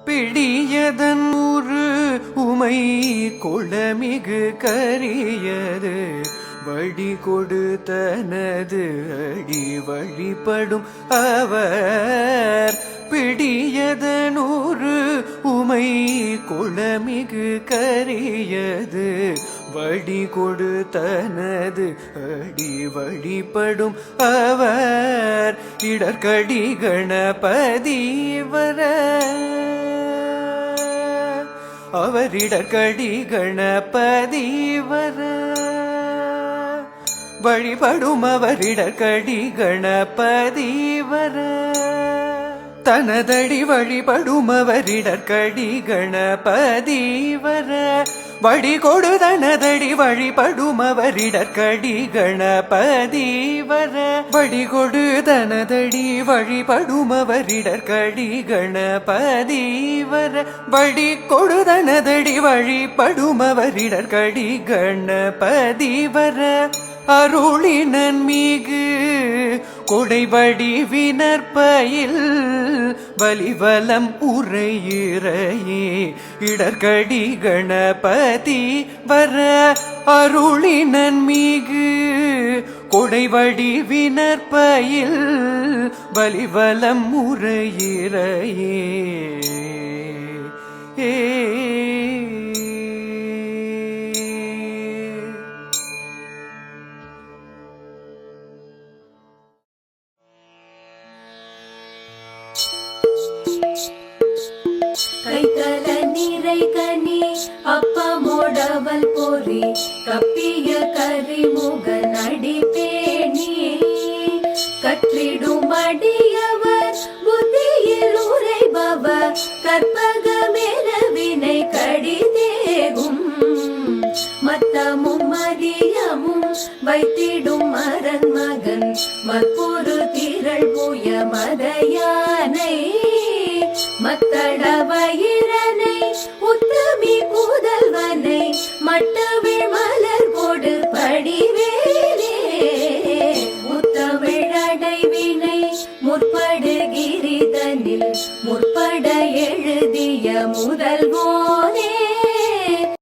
பிடியதன் ஊரு உமை கொளமிகு கரியது வழி கொடுத்தனது அடி வழிபடும் அவர். பிடியதனூறு உமை கொளமிகு கரியது வழி கொடுத்தனது அடி வழிபடும் அவர். இடர்கடி கணபதி வர அவர் இடர்கடி கணபதி வர வழிபடும் அவர் இடர்கடி கணபதி வர. தனதடி வழிபடும் அவர் இடர்கடி கணபதி வர வழி கொடு. தனதடி வழிபடும் அவர் இடர்கடி கணபதி வர வழி கொடு. தனதடி வழிபடும் அவர் இடர்கடி கணபதி வர வழி கொடு. தனதடி வழிபடும் அவர் இடர்கடி கணபதி வர. அருளினன் மிகு கொடைவடி வினற்பயில் வலிவலம் உரையிறையே இடர்கடி கணபதி வர. அருளினன் மிகு கொடைவடி வினற்பயில் வலிவலம் உரையிறையே கைத்தல நீரை கனி அப்பமோடவல் பொறி கப்பிய கரிமுக நடிப்பேணி கற்றிடும் அடியவர் புத்தியில் உரைபவர் கற்பகமேல வினை கடிதேகும் மத்தமும் மதியமும் வைத்திடும் மரன் மகன் மற்பொரு திரள் புய மதையானை மத்தட வயிரனை உத்தமி கூதல்வனை மட்டவிழ் மலர் கொடு படிவேலே முத்தமிழ் அடைவினை முற்படு கிரிதனில் முற்பட எழுதிய முதல்வோ